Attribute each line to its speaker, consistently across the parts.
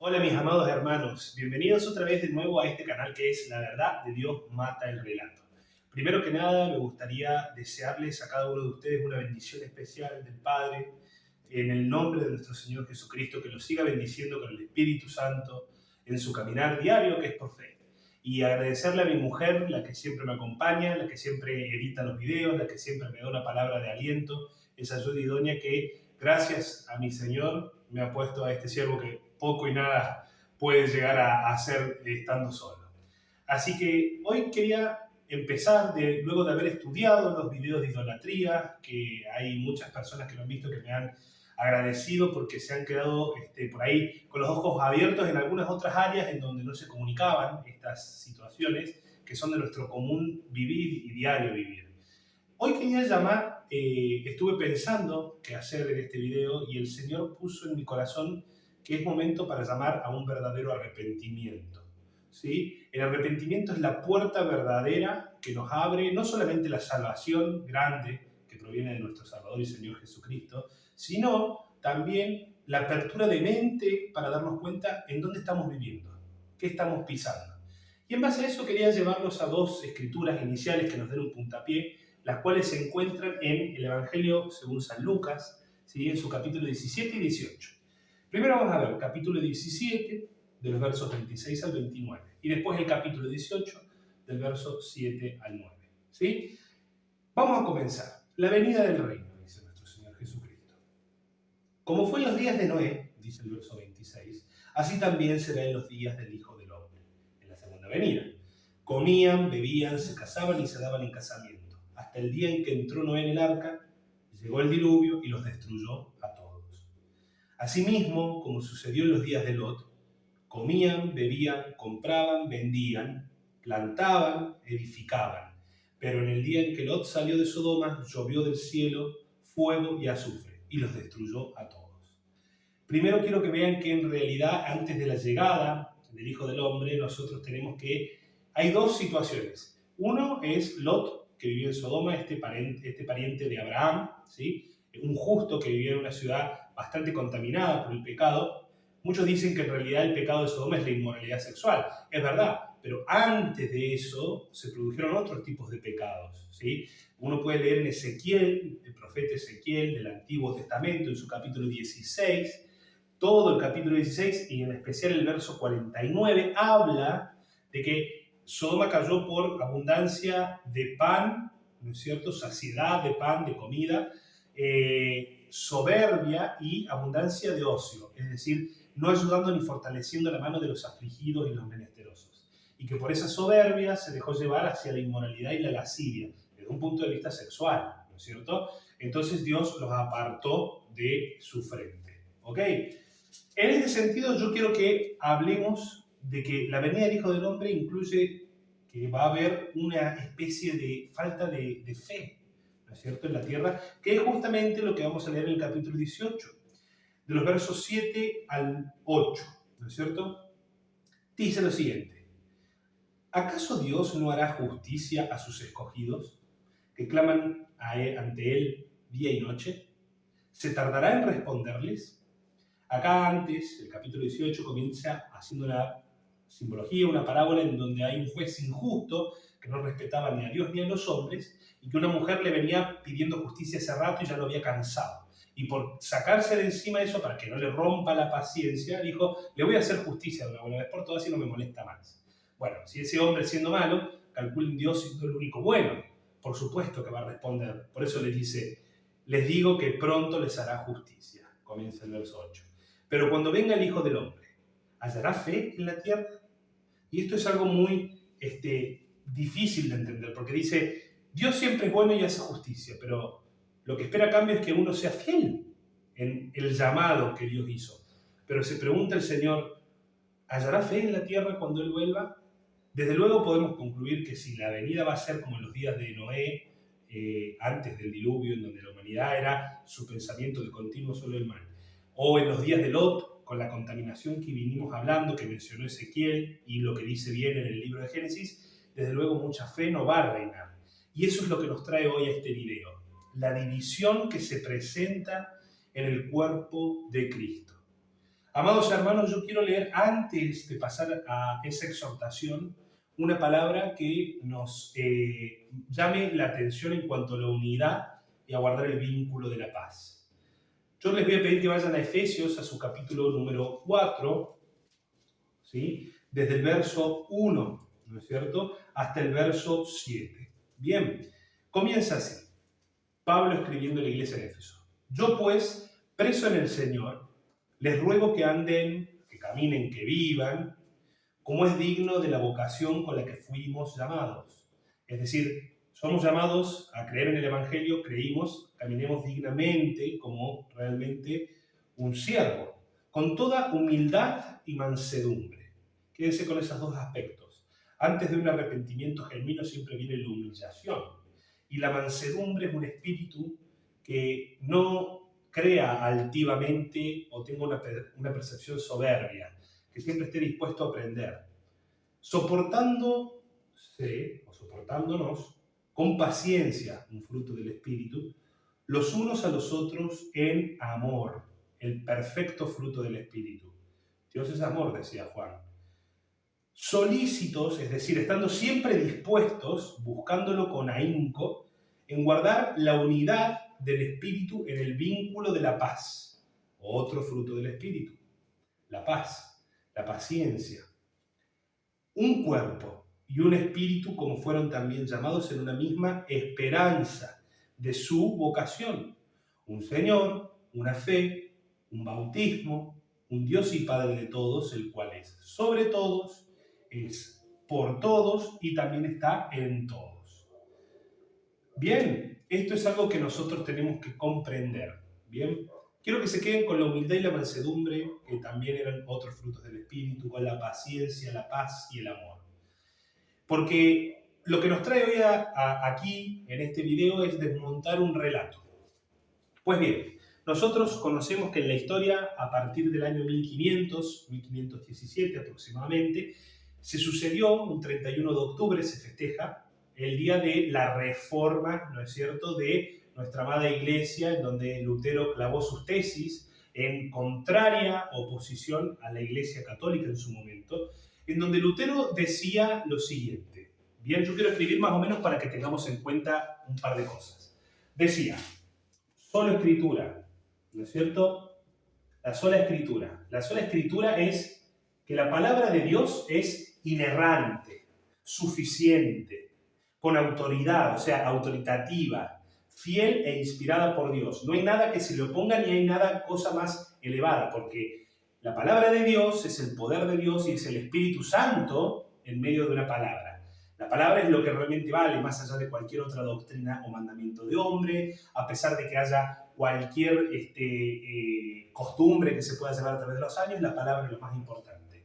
Speaker 1: Hola mis amados hermanos, bienvenidos otra vez de nuevo a este canal que es La Verdad de Dios Mata el Relato. Primero que nada me gustaría desearles a cada uno de ustedes una bendición especial del Padre, en el nombre de nuestro Señor Jesucristo, que los siga bendiciendo con el Espíritu Santo en su caminar diario que es por fe. Y agradecerle a mi mujer, la que siempre me acompaña, la que siempre edita los videos, la que siempre me da una palabra de aliento, esa ayuda idónea que gracias a mi Señor me ha puesto a este siervo que poco y nada puede llegar a hacer estando solo. Así que hoy quería empezar, luego de haber estudiado los videos de idolatría, que hay muchas personas que lo han visto que me han agradecido porque se han quedado por ahí con los ojos abiertos en algunas otras áreas en donde no se comunicaban estas situaciones que son de nuestro común vivir y diario vivir. Hoy quería llamar, estuve pensando qué hacer en este video y el Señor puso en mi corazón que es momento para llamar a un verdadero arrepentimiento. ¿Sí? El arrepentimiento es la puerta verdadera que nos abre no solamente la salvación grande que proviene de nuestro Salvador y Señor Jesucristo, sino también la apertura de mente para darnos cuenta en dónde estamos viviendo, qué estamos pisando. Y en base a eso quería llevarlos a dos escrituras iniciales que nos den un puntapié, las cuales se encuentran en el Evangelio según San Lucas, ¿sí? En su capítulo 17 y 18. Primero vamos a ver el capítulo 17, de los versos 26 al 29, y después el capítulo 18, del verso 7 al 9. ¿Sí? Vamos a comenzar. La venida del reino, dice nuestro Señor Jesucristo. Como fue en los días de Noé, dice el verso 26, así también será en los días del Hijo del Hombre, en la segunda venida. Comían, bebían, se casaban y se daban en casamiento, hasta el día en que entró Noé en el arca, llegó el diluvio y los destruyó a todos. Asimismo, como sucedió en los días de Lot, comían, bebían, compraban, vendían, plantaban, edificaban. Pero en el día en que Lot salió de Sodoma, llovió del cielo fuego y azufre, y los destruyó a todos. Primero quiero que vean que en realidad, antes de la llegada del Hijo del Hombre, nosotros tenemos que hay dos situaciones. Uno es Lot, que vivía en Sodoma, este pariente de Abraham, ¿sí? Un justo que vivía en una ciudad bastante contaminada por el pecado. Muchos dicen que en realidad el pecado de Sodoma es la inmoralidad sexual. Es verdad, pero antes de eso se produjeron otros tipos de pecados, ¿sí? Uno puede leer en Ezequiel, el profeta Ezequiel del Antiguo Testamento, en su capítulo 16, todo el capítulo 16 y en especial el verso 49 habla de que Sodoma cayó por abundancia de pan, ¿no es cierto? Saciedad de pan, de comida, soberbia y abundancia de ocio, es decir, no ayudando ni fortaleciendo la mano de los afligidos y los menesterosos. Y que por esa soberbia se dejó llevar hacia la inmoralidad y la lascivia, desde un punto de vista sexual, ¿no es cierto? Entonces Dios los apartó de su frente, ¿ok? En este sentido, yo quiero que hablemos de que la venida del Hijo del Hombre incluye que va a haber una especie de falta de fe, ¿no es cierto?, en la tierra, que es justamente lo que vamos a leer en el capítulo 18, de los versos 7 al 8, ¿no es cierto? Dice lo siguiente: ¿acaso Dios no hará justicia a sus escogidos, que claman ante Él día y noche? ¿Se tardará en responderles? Acá antes, el capítulo 18 comienza haciendo una simbología, una parábola en donde hay un juez injusto que no respetaba ni a Dios ni a los hombres y que una mujer le venía pidiendo justicia hace rato y ya lo había cansado. Y por sacarse de encima eso, para que no le rompa la paciencia, dijo, le voy a hacer justicia de una buena vez por todas y no me molesta más. Bueno, si ese hombre siendo malo, calculen Dios siendo el único bueno, por supuesto que va a responder. Por eso les dice, les digo que pronto les hará justicia. Comienza el verso 8. Pero cuando venga el Hijo del Hombre, ¿hallará fe en la tierra? Y esto es algo muy difícil de entender, porque dice, Dios siempre es bueno y hace justicia, pero lo que espera a cambio es que uno sea fiel en el llamado que Dios hizo. Pero se pregunta el Señor, ¿hallará fe en la tierra cuando Él vuelva? Desde luego podemos concluir que si la venida va a ser como en los días de Noé, antes del diluvio, en donde la humanidad era su pensamiento de continuo solo el mal, o en los días de Lot, con la contaminación que vinimos hablando, que mencionó Ezequiel, y lo que dice bien en el libro de Génesis, desde luego mucha fe no va a reinar. Y eso es lo que nos trae hoy a este video, la división que se presenta en el cuerpo de Cristo. Amados hermanos, yo quiero leer antes de pasar a esa exhortación una palabra que nos llame la atención en cuanto a la unidad y a guardar el vínculo de la paz. Yo les voy a pedir que vayan a Efesios, a su capítulo número 4, ¿sí? Desde el verso 1, ¿no es cierto?, hasta el verso 7. Bien, comienza así. Pablo escribiendo a la iglesia de Éfeso. Yo pues, preso en el Señor, les ruego que anden, que caminen, que vivan, como es digno de la vocación con la que fuimos llamados. Es decir, somos llamados a creer en el Evangelio, creímos, caminemos dignamente como realmente un siervo, con toda humildad y mansedumbre. Quédense con esos dos aspectos. Antes de un arrepentimiento genuino siempre viene la humillación. Y la mansedumbre es un espíritu que no crea altivamente o tenga una percepción soberbia, que siempre esté dispuesto a aprender, soportándose o soportándonos con paciencia, un fruto del Espíritu, los unos a los otros en amor, el perfecto fruto del Espíritu. Dios es amor, decía Juan. Solícitos, es decir, estando siempre dispuestos, buscándolo con ahínco, en guardar la unidad del Espíritu en el vínculo de la paz. Otro fruto del Espíritu, la paz, la paciencia. Un cuerpo y un espíritu, como fueron también llamados en una misma esperanza de su vocación. Un Señor, una fe, un bautismo, un Dios y Padre de todos, el cual es sobre todos, es por todos y también está en todos. Bien, esto es algo que nosotros tenemos que comprender. Bien, quiero que se queden con la humildad y la mansedumbre, que también eran otros frutos del Espíritu, con la paciencia, la paz y el amor. Porque lo que nos trae hoy aquí, en este video, es desmontar un relato. Pues bien, nosotros conocemos que en la historia, a partir del año 1517 aproximadamente, se sucedió, un 31 de octubre se festeja, el día de la reforma, ¿no es cierto?, de nuestra amada iglesia, en donde Lutero clavó sus tesis en contraria oposición a la iglesia católica en su momento, en donde Lutero decía lo siguiente. Bien, yo quiero escribir más o menos para que tengamos en cuenta un par de cosas. Decía, solo escritura, ¿no es cierto? La sola escritura. La sola escritura es que la palabra de Dios es inerrante, suficiente, con autoridad, o sea, autoritativa, fiel e inspirada por Dios. No hay nada que se le oponga ni hay nada cosa más elevada, porque la palabra de Dios es el poder de Dios y es el Espíritu Santo en medio de una palabra. La palabra es lo que realmente vale, más allá de cualquier otra doctrina o mandamiento de hombre, a pesar de que haya cualquier costumbre que se pueda llevar a través de los años, la palabra es lo más importante.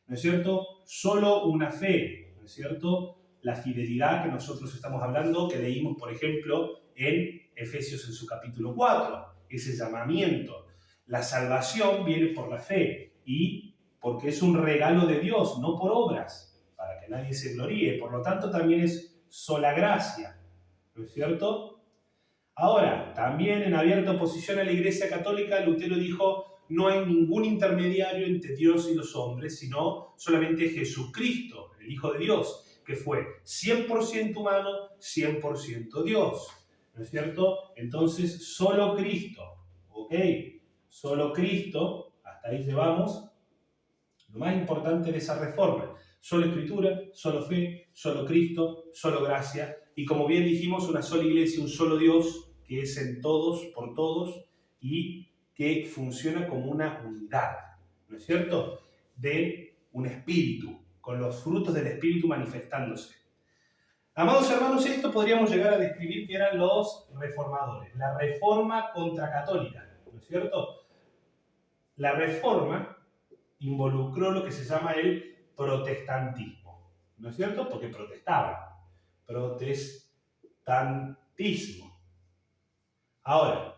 Speaker 1: ¿No es cierto? Solo una fe, ¿no es cierto? La fidelidad que nosotros estamos hablando, que leímos, por ejemplo, en Efesios en su capítulo 4, ese llamamiento. La salvación viene por la fe y porque es un regalo de Dios, no por obras, para que nadie se gloríe. Por lo tanto, también es sola gracia, ¿no es cierto? Ahora, también en abierta oposición a la Iglesia Católica, Lutero dijo, no hay ningún intermediario entre Dios y los hombres, sino solamente Jesucristo, el Hijo de Dios, que fue 100% humano, 100% Dios, ¿no es cierto? Entonces, solo Cristo, ¿ok? Solo Cristo, hasta ahí llevamos lo más importante de esa reforma. Solo Escritura, solo fe, solo Cristo, solo gracia. Y como bien dijimos, una sola iglesia, un solo Dios, que es en todos, por todos, y que funciona como una unidad, ¿no es cierto?, de un espíritu, con los frutos del espíritu manifestándose. Amados hermanos, esto podríamos llegar a describir que eran los reformadores, la reforma contracatólica, ¿no es cierto? La reforma involucró lo que se llama el protestantismo, ¿no es cierto? Porque protestaban. Protestantismo. Ahora,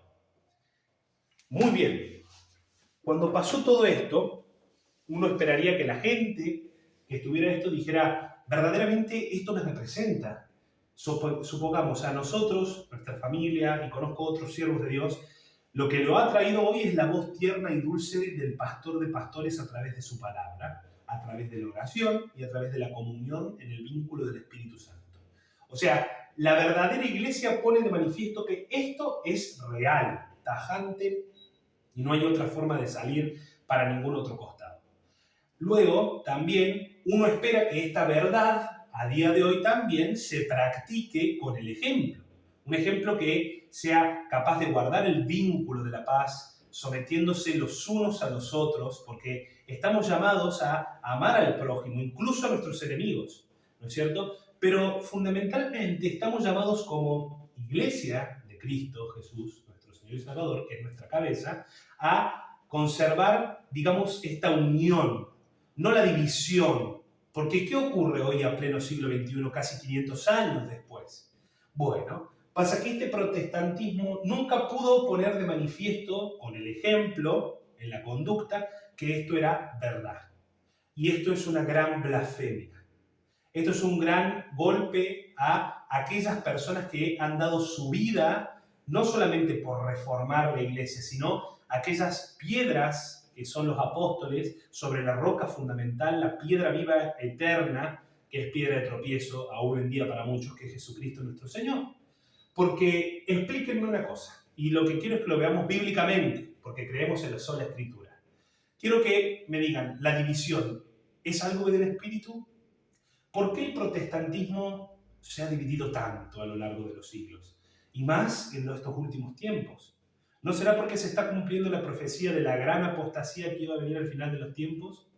Speaker 1: muy bien, cuando pasó todo esto, uno esperaría que la gente que estuviera esto dijera, verdaderamente esto me representa. Supongamos a nosotros, nuestra familia, y conozco otros siervos de Dios, Lo que lo ha traído hoy es la voz tierna y dulce del pastor de pastores a través de su palabra, a través de la oración y a través de la comunión en el vínculo del Espíritu Santo. O sea, la verdadera iglesia pone de manifiesto que esto es real, tajante, y no hay otra forma de salir para ningún otro costado. Luego, también, uno espera que esta verdad, a día de hoy también, se practique con el ejemplo. Un ejemplo que sea capaz de guardar el vínculo de la paz, sometiéndose los unos a los otros, porque estamos llamados a amar al prójimo, incluso a nuestros enemigos, ¿no es cierto? Pero fundamentalmente estamos llamados como iglesia de Cristo Jesús, nuestro Señor y Salvador, que es nuestra cabeza, a conservar, digamos, esta unión, no la división. Porque ¿qué ocurre hoy a pleno siglo XXI, casi 500 años después? Bueno, pasa que este protestantismo nunca pudo poner de manifiesto, con el ejemplo, en la conducta, que esto era verdad. Y esto es una gran blasfemia. Esto es un gran golpe a aquellas personas que han dado su vida, no solamente por reformar la iglesia, sino aquellas piedras que son los apóstoles sobre la roca fundamental, la piedra viva eterna, que es piedra de tropiezo aún en día para muchos, que es Jesucristo nuestro Señor. Porque explíquenme una cosa, y lo que quiero es que lo veamos bíblicamente, porque creemos en la sola Escritura. Quiero que me digan, ¿la división es algo del Espíritu? ¿Por qué el protestantismo se ha dividido tanto a lo largo de los siglos? Y más en estos últimos tiempos. ¿No será porque se está cumpliendo la profecía de la gran apostasía que iba a venir al final de los tiempos?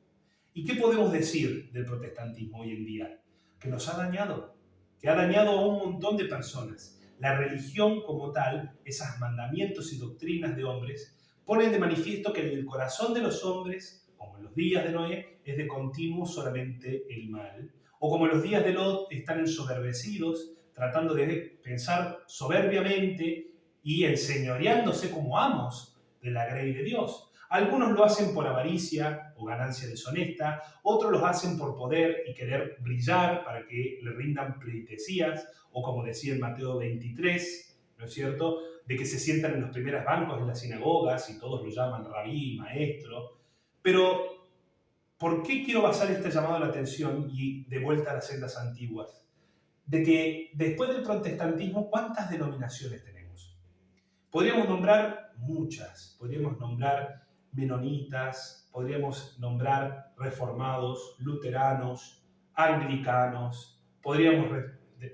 Speaker 1: ¿Y qué podemos decir del protestantismo hoy en día? Que nos ha dañado, que ha dañado a un montón de personas. La religión como tal, esos mandamientos y doctrinas de hombres, ponen de manifiesto que en el corazón de los hombres, como en los días de Noé, es de continuo solamente el mal. O como en los días de Lot, están ensoberbecidos, tratando de pensar soberbiamente y enseñoreándose como amos de la grey de Dios. Algunos lo hacen por avaricia o ganancia deshonesta, otros lo hacen por poder y querer brillar para que le rindan pleitesías, o como decía en Mateo 23, ¿no es cierto?, de que se sientan en los primeros bancos de las sinagogas y todos lo llaman rabí, maestro. Pero ¿por qué quiero basar este llamado a la atención y de vuelta a las sendas antiguas? De que después del protestantismo, ¿cuántas denominaciones tenemos? Podríamos nombrar muchas. Podríamos nombrar menonitas, podríamos nombrar reformados, luteranos, anglicanos, podríamos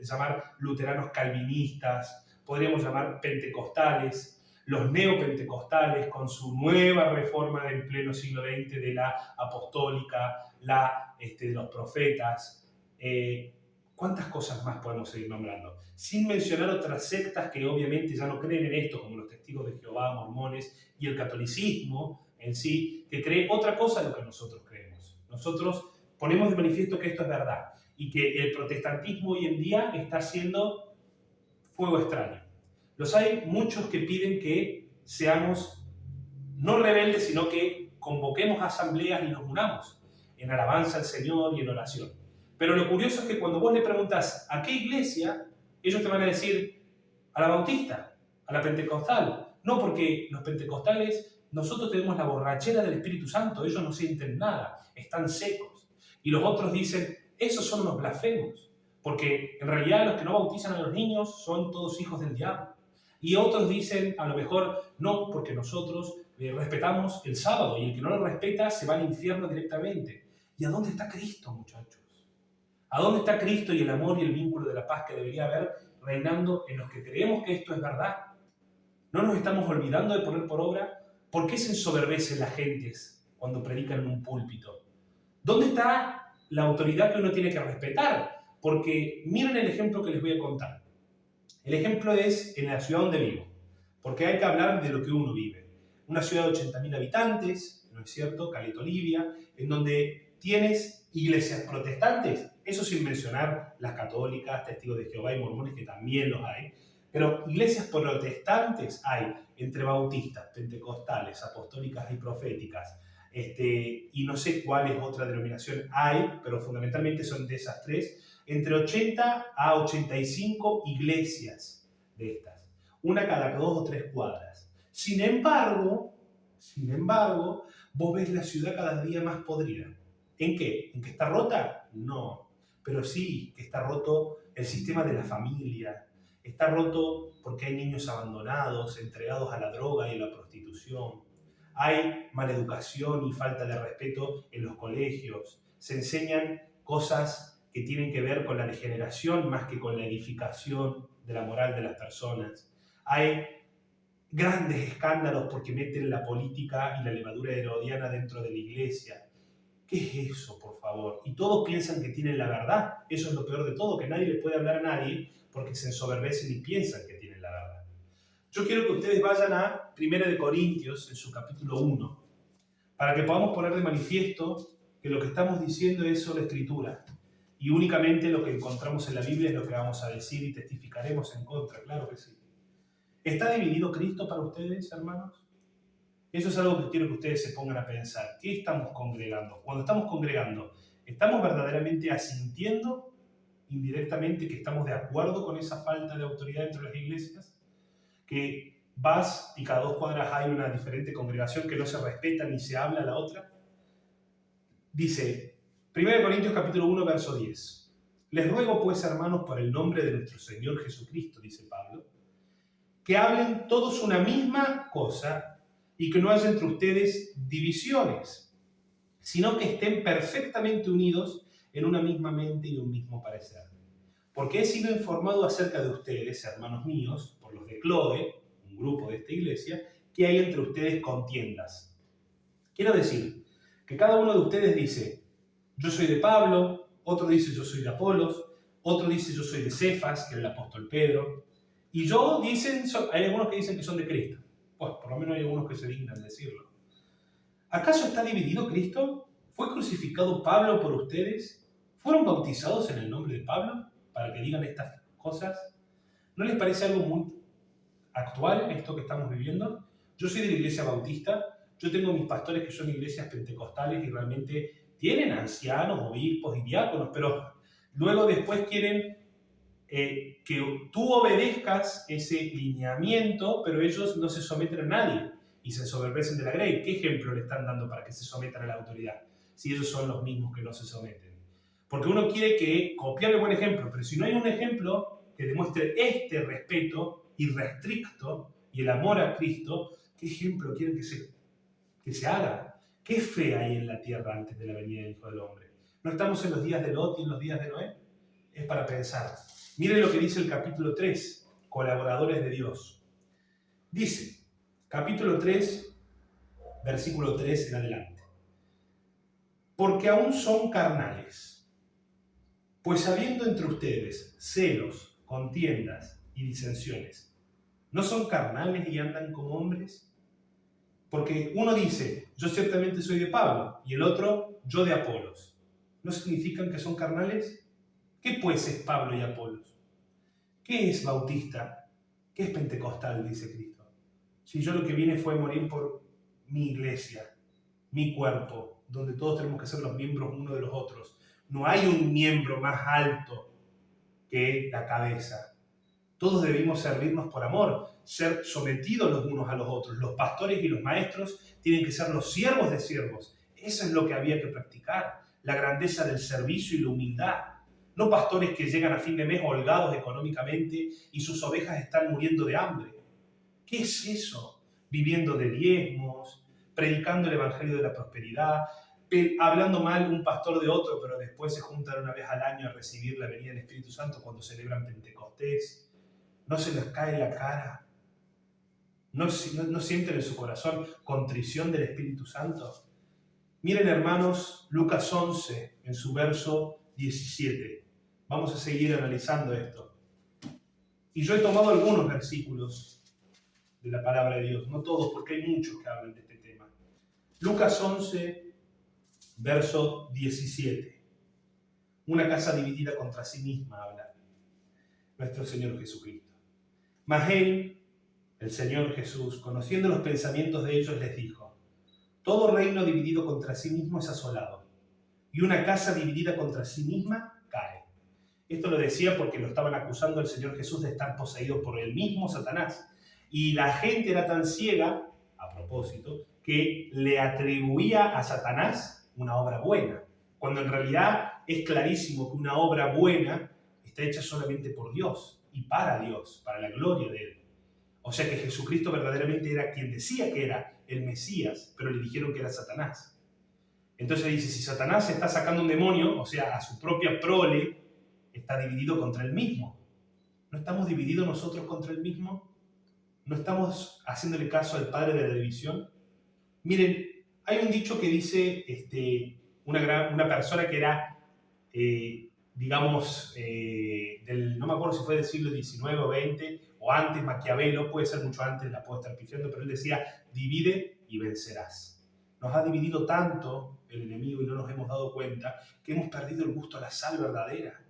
Speaker 1: llamar luteranos calvinistas, podríamos llamar pentecostales, los neopentecostales con su nueva reforma del pleno siglo XX de la apostólica, de los profetas. ¿Cuántas cosas más podemos seguir nombrando? Sin mencionar otras sectas que obviamente ya no creen en esto, como los testigos de Jehová, mormones y el catolicismo en sí, que cree otra cosa de lo que nosotros creemos. Nosotros ponemos de manifiesto que esto es verdad y que el protestantismo hoy en día está haciendo fuego extraño. Los hay muchos que piden que seamos no rebeldes, sino que convoquemos asambleas y nos unamos en alabanza al Señor y en oración. Pero lo curioso es que cuando vos le preguntas a qué iglesia, ellos te van a decir a la bautista, a la pentecostal. No, porque los pentecostales, nosotros tenemos la borrachera del Espíritu Santo, ellos no sienten nada, están secos. Y los otros dicen, esos son unos blasfemos, porque en realidad los que no bautizan a los niños son todos hijos del diablo. Y otros dicen, a lo mejor, no, porque nosotros respetamos el sábado y el que no lo respeta se va al infierno directamente. ¿Y a dónde está Cristo, muchachos? ¿A dónde está Cristo y el amor y el vínculo de la paz que debería haber reinando en los que creemos que esto es verdad? ¿No nos estamos olvidando de poner por obra? ¿Por qué se ensoberbecen las gentes cuando predican en un púlpito? ¿Dónde está la autoridad que uno tiene que respetar? Porque miren el ejemplo que les voy a contar. El ejemplo es en la ciudad donde vivo, porque hay que hablar de lo que uno vive. Una ciudad de 80.000 habitantes, ¿no es cierto?, Caleta Olivia, en donde tienes iglesias protestantes, eso sin mencionar las católicas, testigos de Jehová y mormones, que también los hay, pero iglesias protestantes hay entre bautistas, pentecostales, apostólicas y proféticas, y no sé cuáles otra denominación hay, pero fundamentalmente son de esas tres, entre 80 a 85 iglesias de estas, una cada 2 o 3 cuadras. Sin embargo, vos ves la ciudad cada día más podrida. ¿En qué? ¿En que está rota? No. Pero sí que está roto el sistema de la familia. Está roto porque hay niños abandonados, entregados a la droga y a la prostitución. Hay maleducación y falta de respeto en los colegios. Se enseñan cosas que tienen que ver con la degeneración más que con la edificación de la moral de las personas. Hay grandes escándalos porque meten la política y la levadura herodiana dentro de la iglesia. ¿Qué es eso, por favor? Y todos piensan que tienen la verdad. Eso es lo peor de todo, que nadie le puede hablar a nadie porque se ensoberbecen y piensan que tienen la verdad. Yo quiero que ustedes vayan a 1 de Corintios, en su capítulo 1, para que podamos poner de manifiesto que lo que estamos diciendo es solo escritura. Y únicamente lo que encontramos en la Biblia es lo que vamos a decir y testificaremos en contra, claro que sí. ¿Está dividido Cristo para ustedes, hermanos? Eso es algo que quiero que ustedes se pongan a pensar. ¿Qué estamos congregando? Cuando estamos congregando, ¿estamos verdaderamente asintiendo indirectamente que estamos de acuerdo con esa falta de autoridad dentro de las iglesias? Que vas y cada 2 cuadras hay una diferente congregación que no se respeta ni se habla a la otra. Dice, 1 Corintios capítulo 1, verso 10. Les ruego pues, hermanos, por el nombre de nuestro Señor Jesucristo, dice Pablo, que hablen todos una misma cosa y que no haya entre ustedes divisiones, sino que estén perfectamente unidos en una misma mente y un mismo parecer. Porque he sido informado acerca de ustedes, hermanos míos, por los de Chloe, un grupo de esta iglesia, que hay entre ustedes contiendas. Quiero decir que cada uno de ustedes dice, yo soy de Pablo, otro dice yo soy de Apolos, otro dice yo soy de Cefas, que era el apóstol Pedro, y hay algunos que dicen que son de Cristo. Pues por lo menos hay algunos que se dignan de decirlo. ¿Acaso está dividido Cristo? ¿Fue crucificado Pablo por ustedes? ¿Fueron bautizados en el nombre de Pablo para que digan estas cosas? ¿No les parece algo muy actual esto que estamos viviendo? Yo soy de la iglesia bautista, yo tengo mis pastores que son iglesias pentecostales y realmente tienen ancianos, obispos y diáconos, pero luego después quieren que tú obedezcas ese lineamiento, pero ellos no se someten a nadie y se ensoberbecen de la grey. ¿Qué ejemplo le están dando para que se sometan a la autoridad? Si ellos son los mismos que no se someten. Porque uno quiere copiar el buen ejemplo, pero si no hay un ejemplo que demuestre este respeto irrestricto y el amor a Cristo, ¿qué ejemplo quieren que se haga? ¿Qué fe hay en la tierra antes de la venida del Hijo del Hombre? ¿No estamos en los días de Lot y en los días de Noé? Es para pensar. Miren lo que dice el capítulo 3, colaboradores de Dios. Dice, capítulo 3, versículo 3 en adelante. Porque aún son carnales, pues habiendo entre ustedes celos, contiendas y disensiones, ¿no son carnales y andan como hombres? Porque uno dice, yo ciertamente soy de Pablo, y el otro, yo de Apolos. ¿No significan que son carnales? ¿Qué pues es Pablo y Apolos? ¿Qué es bautista? ¿Qué es pentecostal? Dice Cristo. Si yo lo que vine fue morir por mi iglesia, mi cuerpo, donde todos tenemos que ser los miembros uno de los otros. No hay un miembro más alto que la cabeza. Todos debemos servirnos por amor, ser sometidos los unos a los otros. Los pastores y los maestros tienen que ser los siervos de siervos. Eso es lo que había que practicar, la grandeza del servicio y la humildad. No pastores que llegan a fin de mes holgados económicamente y sus ovejas están muriendo de hambre. ¿Qué es eso? Viviendo de diezmos, predicando el evangelio de la prosperidad, hablando mal un pastor de otro, pero después se juntan una vez al año a recibir la venida del Espíritu Santo cuando celebran Pentecostés. No se les cae la cara. No sienten en su corazón contrición del Espíritu Santo. Miren, hermanos, Lucas 11, en su verso 17. Vamos a seguir analizando esto. Y yo he tomado algunos versículos de la palabra de Dios, no todos, porque hay muchos que hablan de este tema. Lucas 11, verso 17. Una casa dividida contra sí misma, habla nuestro Señor Jesucristo. Mas Él, el Señor Jesús, conociendo los pensamientos de ellos, les dijo, todo reino dividido contra sí mismo es asolado, y una casa dividida contra sí misma cae. Esto lo decía porque lo estaban acusando al Señor Jesús de estar poseído por el mismo Satanás. Y la gente era tan ciega, a propósito, que le atribuía a Satanás una obra buena, cuando en realidad es clarísimo que una obra buena está hecha solamente por Dios y para Dios, para la gloria de Él. O sea que Jesucristo verdaderamente era quien decía que era el Mesías, pero le dijeron que era Satanás. Entonces dice, si Satanás está sacando un demonio, o sea, a su propia prole, está dividido contra él mismo. ¿No estamos divididos nosotros contra él mismo? ¿No estamos haciéndole caso al padre de la división? Miren, hay un dicho que dice una persona que era, no me acuerdo si fue del siglo XIX o XX, o antes, Maquiavelo, puede ser mucho antes, la puedo estar pifiando, pero él decía, divide y vencerás. Nos ha dividido tanto el enemigo y no nos hemos dado cuenta que hemos perdido el gusto a la sal verdadera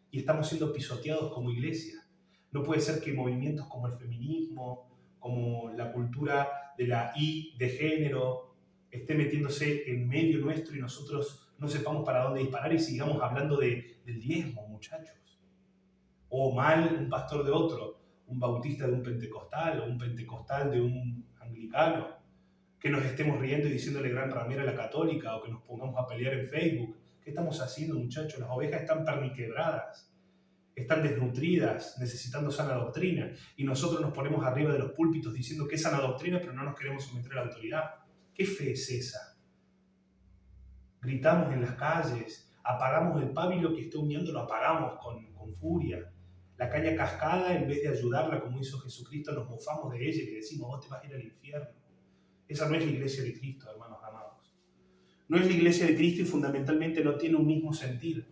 Speaker 1: y estamos siendo pisoteados como iglesia. No puede ser que movimientos como el feminismo, como la cultura de la I de género, esté metiéndose en medio nuestro y nosotros no sepamos para dónde disparar y sigamos hablando del diezmo, muchachos. O mal un pastor de otro, un bautista de un pentecostal o un pentecostal de un anglicano, que nos estemos riendo y diciéndole gran ramera a la católica o que nos pongamos a pelear en Facebook. ¿Qué estamos haciendo, muchachos? Las ovejas están perniquebradas, están desnutridas, necesitando sana doctrina, y nosotros nos ponemos arriba de los púlpitos diciendo que es sana doctrina, pero no nos queremos someter a la autoridad. ¿Qué fe es esa? Gritamos en las calles, apagamos el pábilo que está humeando, lo apagamos con furia. La caña cascada, en vez de ayudarla como hizo Jesucristo, nos mofamos de ella y le decimos, vos te vas a ir al infierno. Esa no es la iglesia de Cristo, hermanos amados. No es la iglesia de Cristo y fundamentalmente no tiene un mismo sentir.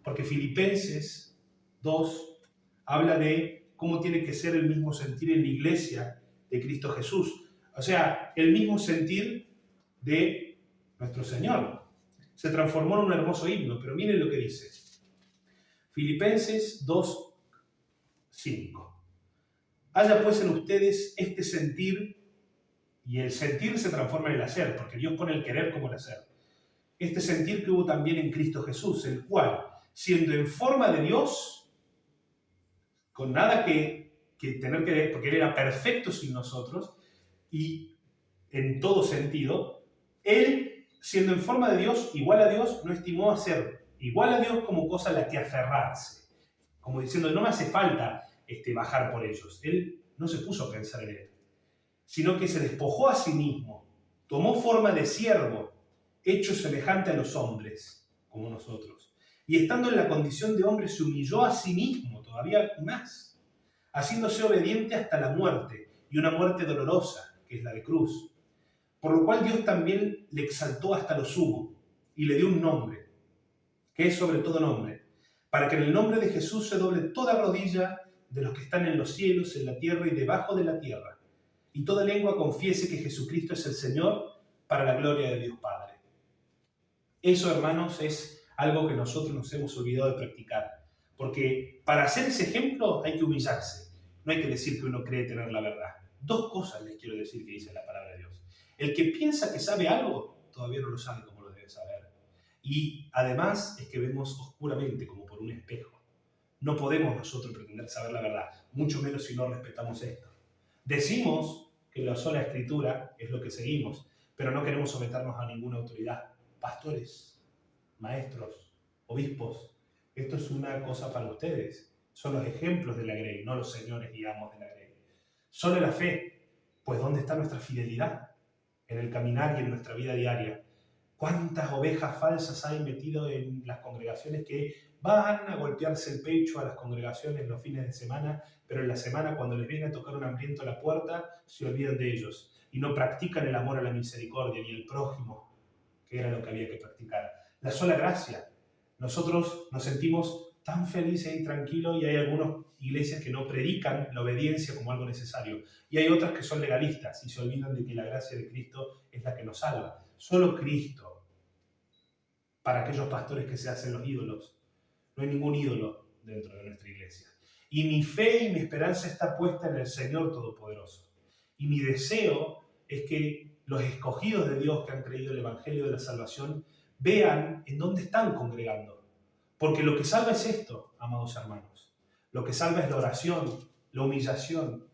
Speaker 1: Porque Filipenses 2 habla de cómo tiene que ser el mismo sentir en la iglesia de Cristo Jesús. O sea, el mismo sentir de nuestro Señor. Se transformó en un hermoso himno, pero miren lo que dice. Filipenses 2:5. Haya pues en ustedes este sentir, y el sentir se transforma en el hacer, porque Dios pone el querer como el hacer. Este sentir que hubo también en Cristo Jesús, el cual, siendo en forma de Dios, con nada que tener que ver, porque Él era perfecto sin nosotros, y en todo sentido, Él, siendo en forma de Dios, igual a Dios, no estimó hacer igual a Dios como cosa a la que aferrarse. Como diciendo, no me hace falta bajar por ellos. Él no se puso a pensar en Él, sino que se despojó a sí mismo, tomó forma de siervo, hecho semejante a los hombres, como nosotros. Y estando en la condición de hombre, se humilló a sí mismo, todavía más, haciéndose obediente hasta la muerte, y una muerte dolorosa, que es la de cruz. Por lo cual Dios también le exaltó hasta lo sumo, y le dio un nombre, que es sobre todo nombre, para que en el nombre de Jesús se doble toda rodilla de los que están en los cielos, en la tierra y debajo de la tierra, y toda lengua confiese que Jesucristo es el Señor, para la gloria de Dios Padre. Eso, hermanos, es algo que nosotros nos hemos olvidado de practicar. Porque para hacer ese ejemplo hay que humillarse. No hay que decir que uno cree tener la verdad. Dos cosas les quiero decir que dice la palabra de Dios. El que piensa que sabe algo, todavía no lo sabe como lo debe saber. Y además es que vemos oscuramente, como por un espejo. No podemos nosotros pretender saber la verdad, mucho menos si no respetamos esto. Decimos que la sola escritura es lo que seguimos, pero no queremos someternos a ninguna autoridad. Pastores, maestros, obispos, esto es una cosa para ustedes. Son los ejemplos de la Grey, no los señores y amos de la Grey. Solo la fe, pues ¿dónde está nuestra fidelidad? En el caminar y en nuestra vida diaria. ¿Cuántas ovejas falsas hay metido en las congregaciones que van a golpearse el pecho a las congregaciones los fines de semana, pero en la semana cuando les viene a tocar un hambriento a la puerta, se olvidan de ellos y no practican el amor a la misericordia ni el prójimo, que era lo que había que practicar? La sola gracia. Nosotros nos sentimos tan felices y tranquilos y hay algunas iglesias que no predican la obediencia como algo necesario y hay otras que son legalistas y se olvidan de que la gracia de Cristo es la que nos salva. Solo Cristo. Para aquellos pastores que se hacen los ídolos. No hay ningún ídolo dentro de nuestra iglesia. Y mi fe y mi esperanza está puesta en el Señor Todopoderoso. Y mi deseo es que los escogidos de Dios que han creído el Evangelio de la Salvación vean en dónde están congregando. Porque lo que salva es esto, amados hermanos. Lo que salva es la oración, la humillación.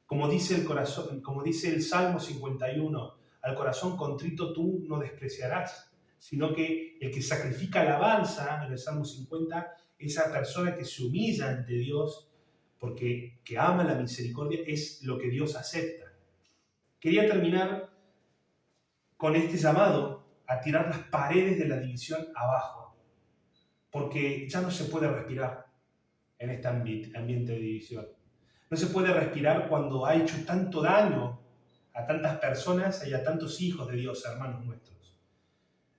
Speaker 1: Como dice el corazón, como dice el Salmo 51, al corazón contrito tú no despreciarás, sino que el que sacrifica alabanza, en el Salmo 50, esa persona que se humilla ante Dios, porque que ama la misericordia, es lo que Dios acepta. Quería terminar con este llamado a tirar las paredes de la división abajo, porque ya no se puede respirar en este ambiente de división. No se puede respirar cuando ha hecho tanto daño a tantas personas y a tantos hijos de Dios, hermanos nuestros.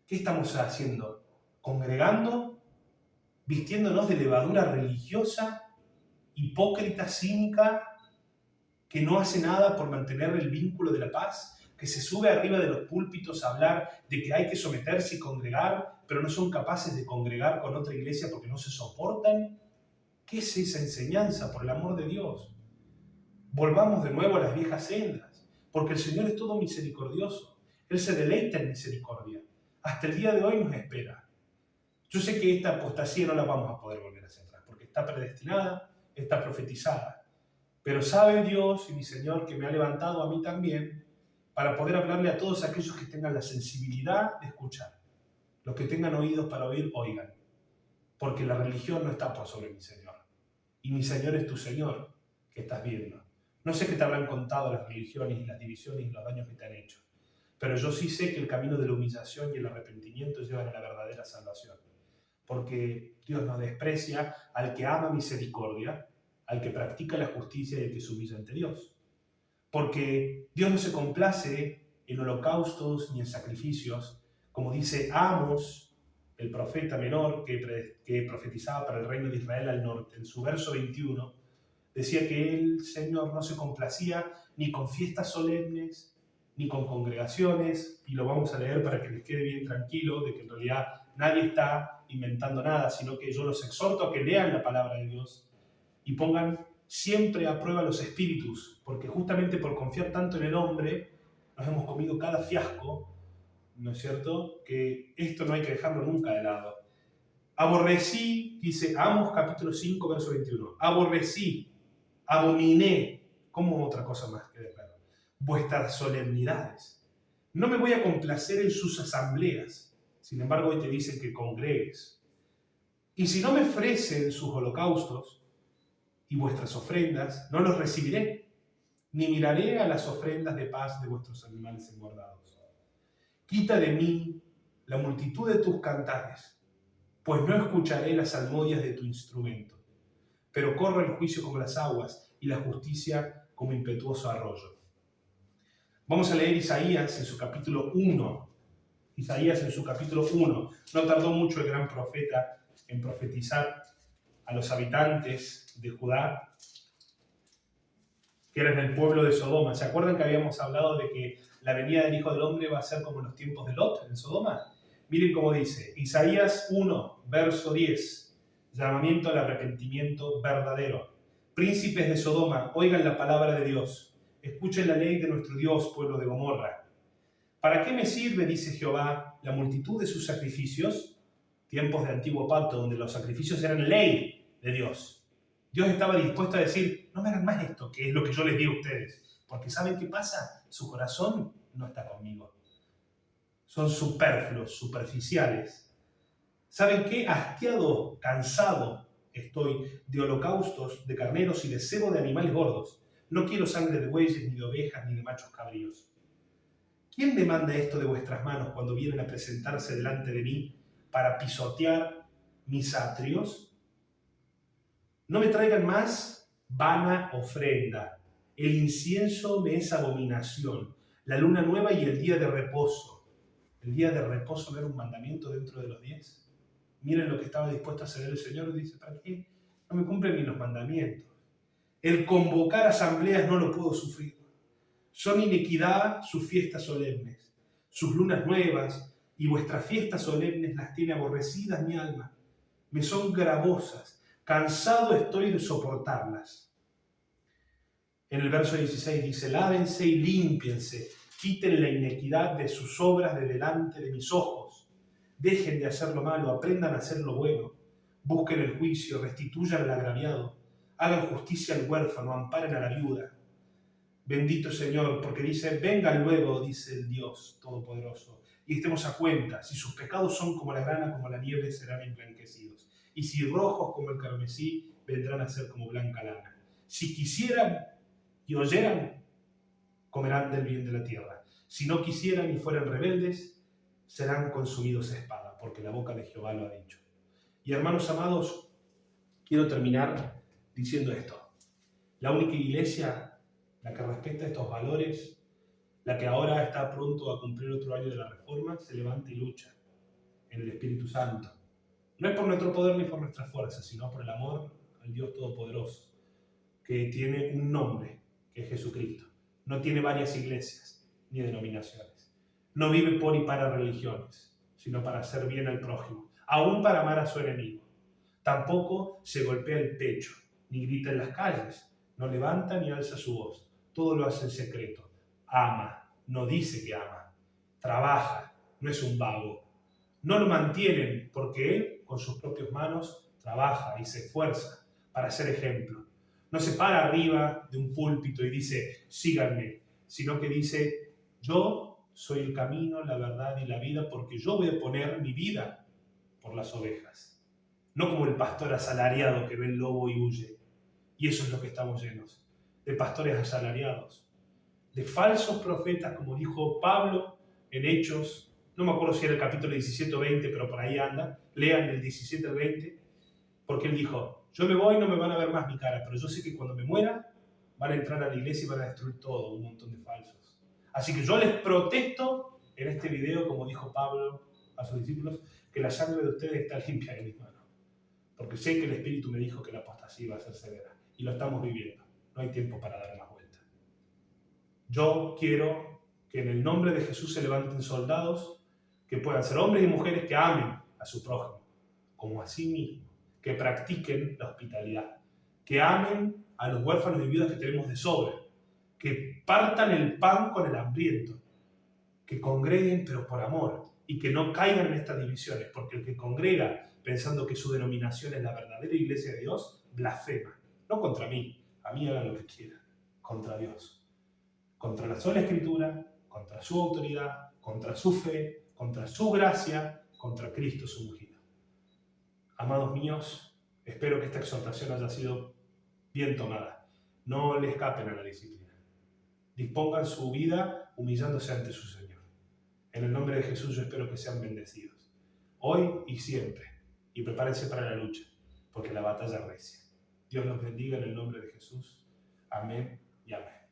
Speaker 1: ¿Qué estamos haciendo? ¿Congregando? ¿Vistiéndonos de levadura religiosa, hipócrita, cínica, que no hace nada por mantener el vínculo de la paz? Que se sube arriba de los púlpitos a hablar de que hay que someterse y congregar, pero no son capaces de congregar con otra iglesia porque no se soportan. ¿Qué es esa enseñanza, por el amor de Dios? Volvamos de nuevo a las viejas sendas, porque el Señor es todo misericordioso. Él se deleita en misericordia. Hasta el día de hoy nos espera. Yo sé que esta apostasía no la vamos a poder volver hacia atrás, porque está predestinada, está profetizada. Pero sabe Dios y mi Señor que me ha levantado a mí también para poder hablarle a todos aquellos que tengan la sensibilidad de escuchar. Los que tengan oídos para oír, oigan. Porque la religión no está por sobre mi Señor. Y mi Señor es tu Señor que estás viendo. No sé qué te habrán contado las religiones y las divisiones y los daños que te han hecho, pero yo sí sé que el camino de la humillación y el arrepentimiento llevan a la verdadera salvación, porque Dios no desprecia al que ama misericordia, al que practica la justicia y al que se humilla ante Dios. Porque Dios no se complace en holocaustos ni en sacrificios, como dice Amos, el profeta menor que profetizaba para el reino de Israel al norte. En su verso 21 decía que el Señor no se complacía ni con fiestas solemnes, ni con congregaciones, y lo vamos a leer para que les quede bien tranquilo de que en realidad nadie está inventando nada, sino que yo los exhorto a que lean la palabra de Dios y pongan siempre a prueba los espíritus, porque justamente por confiar tanto en el hombre nos hemos comido cada fiasco, ¿no es cierto? Que esto no hay que dejarlo nunca de lado. Aborrecí, dice Amos capítulo 5, verso 21, aborrecí, abominé, como otra cosa más que de claro, vuestras solemnidades. No me voy a complacer en sus asambleas, sin embargo hoy te dicen que congregues. Y si no me ofrecen sus holocaustos y vuestras ofrendas, no los recibiré, ni miraré a las ofrendas de paz de vuestros animales engordados. Quita de mí la multitud de tus cantares, pues no escucharé las salmodias de tu instrumento. Pero corre el juicio como las aguas y la justicia como impetuoso arroyo. Vamos a leer Isaías en su capítulo 1. Isaías en su capítulo 1. No tardó mucho el gran profeta en profetizar a los habitantes de Judá, que eran el pueblo de Sodoma. ¿Se acuerdan que habíamos hablado de que la venida del Hijo del Hombre va a ser como en los tiempos de Lot en Sodoma? Miren cómo dice, Isaías 1, verso 10, llamamiento al arrepentimiento verdadero. Príncipes de Sodoma, oigan la palabra de Dios, escuchen la ley de nuestro Dios, pueblo de Gomorra. ¿Para qué me sirve, dice Jehová, la multitud de sus sacrificios? Tiempos de antiguo pacto, donde los sacrificios eran ley de Dios. Dios estaba dispuesto a decir, no me hagan más esto, que es lo que yo les digo a ustedes. Porque ¿saben qué pasa? Su corazón no está conmigo. Son superfluos, superficiales. ¿Saben qué? Hastiado, cansado estoy de holocaustos, de carneros y de cebo de animales gordos. No quiero sangre de bueyes, ni de ovejas, ni de machos cabríos. ¿Quién demanda esto de vuestras manos cuando vienen a presentarse delante de mí para pisotear mis atrios? No me traigan más vana ofrenda. El incienso me es abominación. La luna nueva y el día de reposo. El día de reposo no era un mandamiento dentro de los 10. Miren lo que estaba dispuesto a hacer el Señor. Dice, ¿para qué? No me cumplen ni los mandamientos. El convocar asambleas no lo puedo sufrir. Son inequidad sus fiestas solemnes, sus lunas nuevas y vuestras fiestas solemnes las tiene aborrecidas mi alma. Me son gravosas, cansado estoy de soportarlas. En el verso 16 dice, lávense y límpiense, quiten la inequidad de sus obras de delante de mis ojos. Dejen de hacer lo malo, aprendan a hacer lo bueno. Busquen el juicio, restituyan al agraviado. Hagan justicia al huérfano, amparen a la viuda. Bendito Señor, porque dice, vengan luego, dice el Dios Todopoderoso, y estemos a cuenta, si sus pecados son como la grana, como la nieve, serán emblanquecidos. Y si rojos como el carmesí, vendrán a ser como blanca lana. Si quisieran y oyeran, comerán del bien de la tierra. Si no quisieran y fueran rebeldes, serán consumidos a espada, porque la boca de Jehová lo ha dicho. Y hermanos amados, quiero terminar diciendo esto. La única iglesia, la que respeta estos valores, la que ahora está pronto a cumplir otro año de la Reforma, se levanta y lucha en el Espíritu Santo. No es por nuestro poder ni por nuestras fuerzas, sino por el amor al Dios Todopoderoso, que tiene un nombre, que es Jesucristo. No tiene varias iglesias ni denominaciones. No vive por y para religiones, sino para hacer bien al prójimo, aún para amar a su enemigo. Tampoco se golpea el pecho, ni grita en las calles, no levanta ni alza su voz. Todo lo hace en secreto. Ama, no dice que ama. Trabaja, no es un vago. No lo mantienen porque él, con sus propias manos, trabaja y se esfuerza para ser ejemplo. No se para arriba de un púlpito y dice, síganme, sino que dice, yo soy el camino, la verdad y la vida, porque yo voy a poner mi vida por las ovejas. No como el pastor asalariado que ve el lobo y huye. Y eso es lo que estamos llenos, de pastores asalariados, de falsos profetas, como dijo Pablo en Hechos, no me acuerdo si era el capítulo 17 o 20, pero por ahí anda, lean del 17 al 20, porque él dijo, yo me voy, no me van a ver más mi cara, pero yo sé que cuando me muera van a entrar a la iglesia y van a destruir todo, un montón de falsos. Así que yo les protesto en este video, como dijo Pablo a sus discípulos, que la sangre de ustedes está limpia de mis manos, porque sé que el Espíritu me dijo que la apostasía iba a ser severa, y lo estamos viviendo, no hay tiempo para dar más vuelta. Yo quiero que en el nombre de Jesús se levanten soldados que puedan ser hombres y mujeres que amen a su prójimo, como a sí mismo, que practiquen la hospitalidad, que amen a los huérfanos y viudas que tenemos de sobra, que partan el pan con el hambriento, que congreguen pero por amor y que no caigan en estas divisiones, porque el que congrega pensando que su denominación es la verdadera iglesia de Dios, blasfema, no contra mí, a mí hagan lo que quieran, contra Dios. Contra la sola Escritura, contra su autoridad, contra su fe, contra su gracia, contra Cristo su ungido. Amados míos, espero que esta exhortación haya sido bien tomada. No le escapen a la disciplina. Dispongan su vida humillándose ante su Señor. En el nombre de Jesús yo espero que sean bendecidos, hoy y siempre, y prepárense para la lucha, porque la batalla recia. Dios los bendiga en el nombre de Jesús. Amén y amén.